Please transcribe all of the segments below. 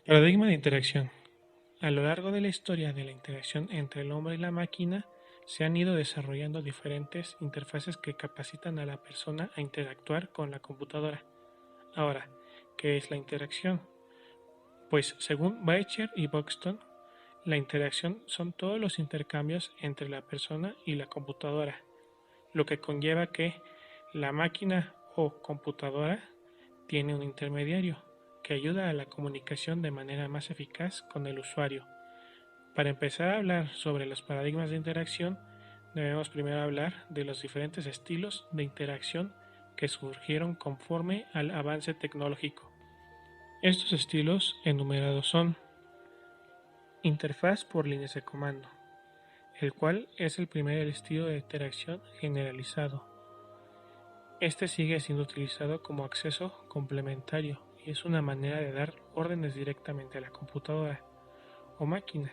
Paradigma de interacción. A lo largo de la historia de la interacción entre el hombre y la máquina, se han ido desarrollando diferentes interfaces que capacitan a la persona a interactuar con la computadora. Ahora, ¿qué es la interacción? Pues según Baecher y Buxton, la interacción son todos los intercambios entre la persona y la computadora, lo que conlleva que la máquina o computadora tiene un intermediario que ayuda a la comunicación de manera más eficaz con el usuario. Para empezar a hablar sobre los paradigmas de interacción, debemos primero hablar de los diferentes estilos de interacción que surgieron conforme al avance tecnológico. Estos estilos enumerados son: interfaz por líneas de comando, el cual es el primer estilo de interacción generalizado. Este sigue siendo utilizado como acceso complementario y es una manera de dar órdenes directamente a la computadora o máquina.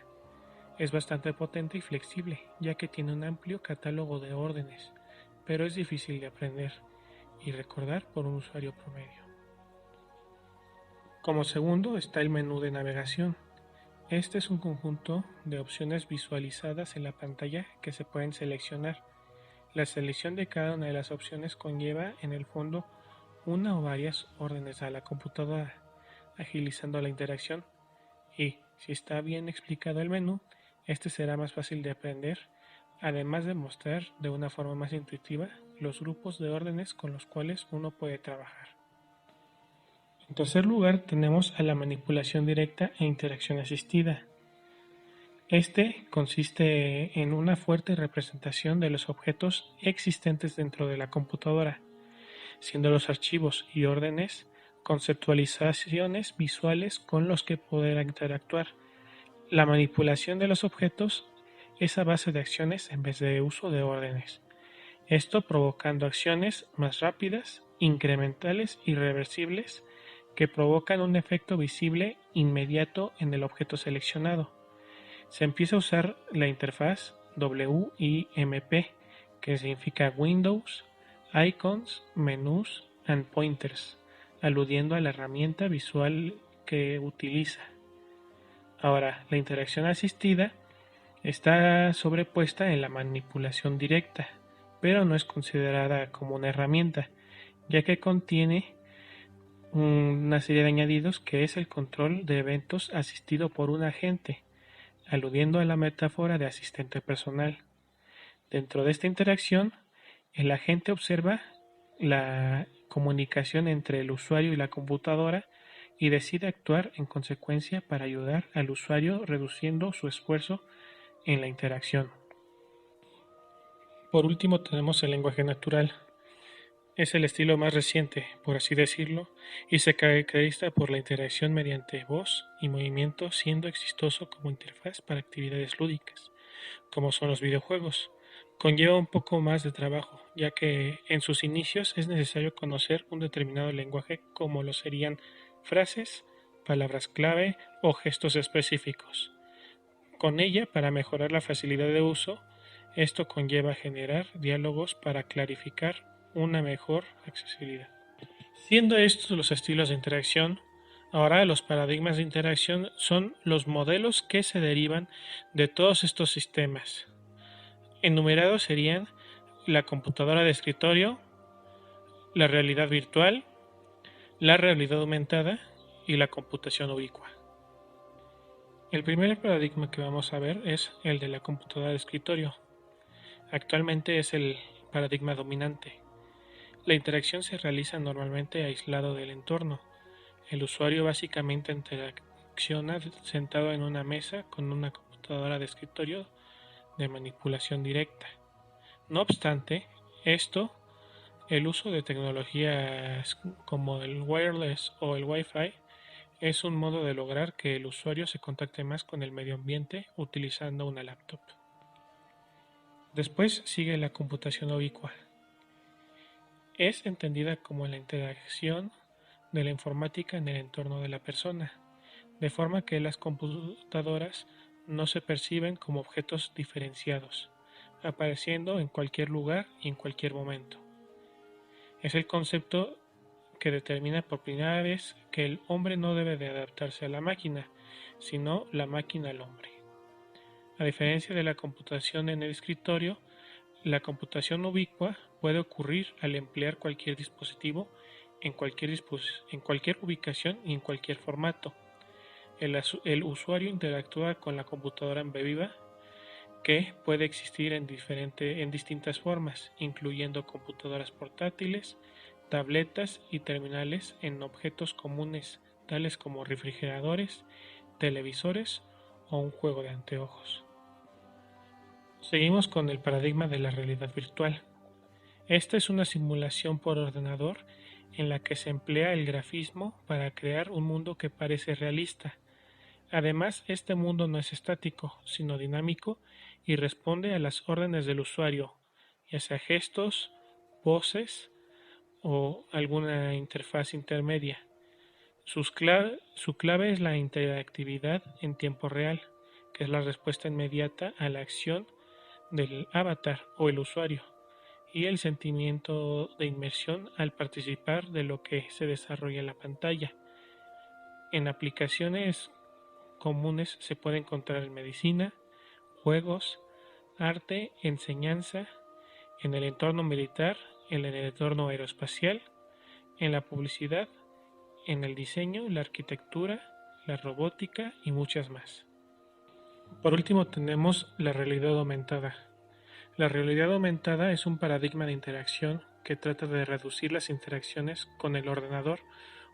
Es bastante potente y flexible, ya que tiene un amplio catálogo de órdenes, pero es difícil de aprender y recordar por un usuario promedio. Como segundo está el menú de navegación. Este es un conjunto de opciones visualizadas en la pantalla que se pueden seleccionar. La selección de cada una de las opciones conlleva, en el fondo, una o varias órdenes a la computadora, agilizando la interacción. Y, si está bien explicado el menú, este será más fácil de aprender, además de mostrar de una forma más intuitiva los grupos de órdenes con los cuales uno puede trabajar. En tercer lugar, tenemos a la manipulación directa e interacción asistida. Este consiste en una fuerte representación de los objetos existentes dentro de la computadora, siendo los archivos y órdenes conceptualizaciones visuales con los que poder interactuar. La manipulación de los objetos es a base de acciones en vez de uso de órdenes, esto provocando acciones más rápidas, incrementales y reversibles que provocan un efecto visible inmediato en el objeto seleccionado. Se empieza a usar la interfaz WIMP, que significa Windows, Icons, Menús and Pointers, aludiendo a la herramienta visual que utiliza. Ahora, la interacción asistida está sobrepuesta en la manipulación directa, pero no es considerada como una herramienta, ya que contiene una serie de añadidos que es el control de eventos asistido por un agente, aludiendo a la metáfora de asistente personal. Dentro de esta interacción, el agente observa la comunicación entre el usuario y la computadora y decide actuar en consecuencia para ayudar al usuario reduciendo su esfuerzo en la interacción. Por último tenemos el lenguaje natural. Es el estilo más reciente, por así decirlo, y se caracteriza por la interacción mediante voz y movimiento, siendo exitoso como interfaz para actividades lúdicas, como son los videojuegos. Conlleva un poco más de trabajo, ya que en sus inicios es necesario conocer un determinado lenguaje como lo serían frases, palabras clave o gestos específicos. Con ella, para mejorar la facilidad de uso, esto conlleva generar diálogos para clarificar una mejor accesibilidad. Siendo estos los estilos de interacción, ahora los paradigmas de interacción son los modelos que se derivan de todos estos sistemas. Enumerados serían la computadora de escritorio, la realidad virtual, la realidad aumentada y la computación ubicua. El primer paradigma que vamos a ver es el de la computadora de escritorio. Actualmente es el paradigma dominante. La interacción se realiza normalmente aislado del entorno. El usuario básicamente interacciona sentado en una mesa con una computadora de escritorio de manipulación directa. No obstante, el uso de tecnologías como el wireless o el Wi-Fi es un modo de lograr que el usuario se contacte más con el medio ambiente utilizando una laptop. Después sigue la computación ubicua. Es entendida como la interacción de la informática en el entorno de la persona, de forma que las computadoras no se perciben como objetos diferenciados, apareciendo en cualquier lugar y en cualquier momento. Es el concepto que determina por primera vez que el hombre no debe de adaptarse a la máquina, sino la máquina al hombre. A diferencia de la computación en el escritorio, la computación ubicua puede ocurrir al emplear cualquier dispositivo en cualquier ubicación y en cualquier formato. El usuario interactúa con la computadora viva, que puede existir en distintas formas, incluyendo computadoras portátiles, tabletas y terminales en objetos comunes, tales como refrigeradores, televisores o un juego de anteojos. Seguimos con el paradigma de la realidad virtual. Esta es una simulación por ordenador en la que se emplea el grafismo para crear un mundo que parece realista. Además, este mundo no es estático, sino dinámico y responde a las órdenes del usuario, ya sea gestos, voces o alguna interfaz intermedia. Su clave es la interactividad en tiempo real, que es la respuesta inmediata a la acción del avatar o el usuario, y el sentimiento de inmersión al participar de lo que se desarrolla en la pantalla. En aplicaciones comunes se puede encontrar en medicina, juegos, arte, enseñanza, en el entorno militar, en el entorno aeroespacial, en la publicidad, en el diseño, la arquitectura, la robótica y muchas más. Por último tenemos la realidad aumentada. La realidad aumentada es un paradigma de interacción que trata de reducir las interacciones con el ordenador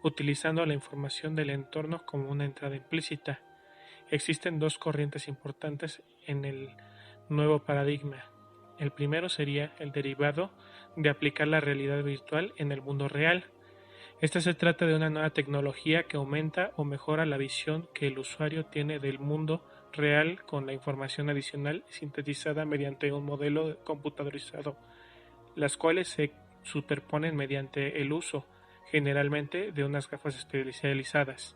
utilizando la información del entorno como una entrada implícita. Existen dos corrientes importantes en el nuevo paradigma. El primero sería el derivado de aplicar la realidad virtual en el mundo real. Esta se trata de una nueva tecnología que aumenta o mejora la visión que el usuario tiene del mundo real con la información adicional sintetizada mediante un modelo computadorizado, las cuales se superponen mediante el uso, generalmente, de unas gafas especializadas.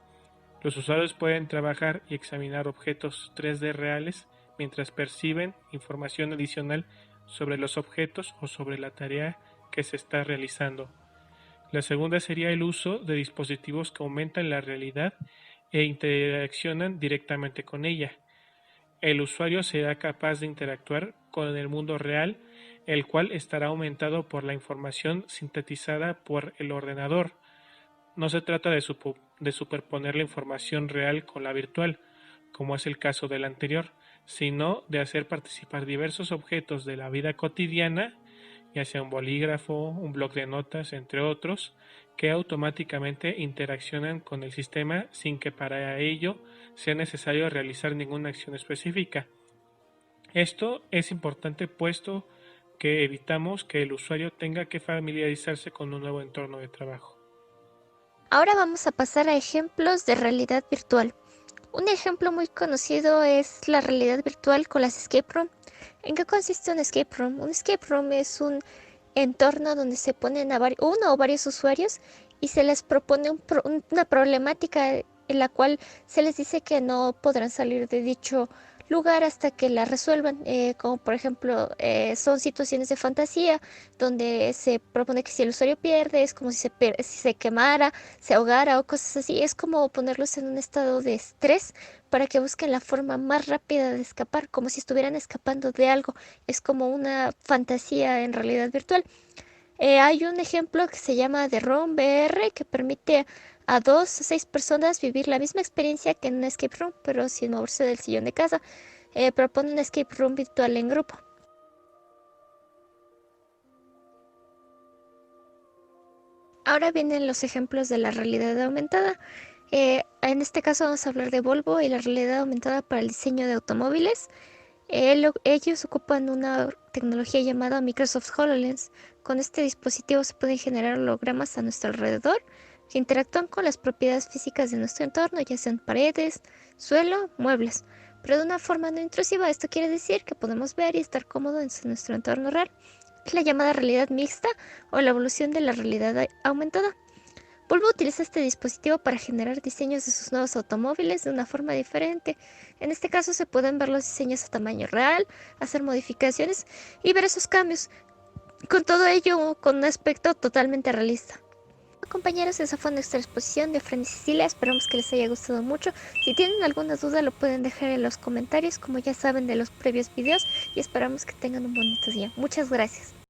Los usuarios pueden trabajar y examinar objetos 3D reales mientras perciben información adicional sobre los objetos o sobre la tarea que se está realizando. La segunda sería el uso de dispositivos que aumentan la realidad e interaccionan directamente con ella. El usuario será capaz de interactuar con el mundo real, el cual estará aumentado por la información sintetizada por el ordenador. No se trata de superponer la información real con la virtual, como es el caso del anterior, sino de hacer participar diversos objetos de la vida cotidiana, ya sea un bolígrafo, un bloc de notas, entre otros, que automáticamente interaccionan con el sistema sin que para ello sea necesario realizar ninguna acción específica. Esto es importante puesto que evitamos que el usuario tenga que familiarizarse con un nuevo entorno de trabajo. Ahora vamos a pasar a ejemplos de realidad virtual. Un ejemplo muy conocido es la realidad virtual con las escape room. ¿En qué consiste un escape room? Un escape room es un entorno donde se ponen a uno o varios usuarios y se les propone una problemática en la cual se les dice que no podrán salir de dicho lugar hasta que la resuelvan, como por ejemplo son situaciones de fantasía donde se propone que si el usuario pierde es como si se quemara, se ahogara o cosas así. Es como ponerlos en un estado de estrés para que busquen la forma más rápida de escapar, como si estuvieran escapando de algo. Es como una fantasía en realidad virtual. Hay un ejemplo que se llama The Room VR que permite a 2 a 6 personas vivir la misma experiencia que en un escape room, pero sin moverse del sillón de casa. Propone un escape room virtual en grupo. Ahora vienen los ejemplos de la realidad aumentada. En este caso vamos a hablar de Volvo y la realidad aumentada para el diseño de automóviles. Ellos ocupan una tecnología llamada Microsoft HoloLens. Con este dispositivo se pueden generar hologramas a nuestro alrededor que interactúan con las propiedades físicas de nuestro entorno, ya sean paredes, suelo, muebles, pero de una forma no intrusiva. Esto quiere decir que podemos ver y estar cómodos en nuestro entorno real. Es la llamada realidad mixta o la evolución de la realidad aumentada. Volvo utiliza este dispositivo para generar diseños de sus nuevos automóviles de una forma diferente. En este caso se pueden ver los diseños a tamaño real, hacer modificaciones y ver esos cambios. Con todo ello, con un aspecto totalmente realista. compañeros, esa fue nuestra exposición de Friend Cecilia. Esperamos que les haya gustado mucho. Si tienen alguna duda lo pueden dejar en los comentarios, como ya saben de los previos videos, y esperamos que tengan un bonito día. Muchas gracias.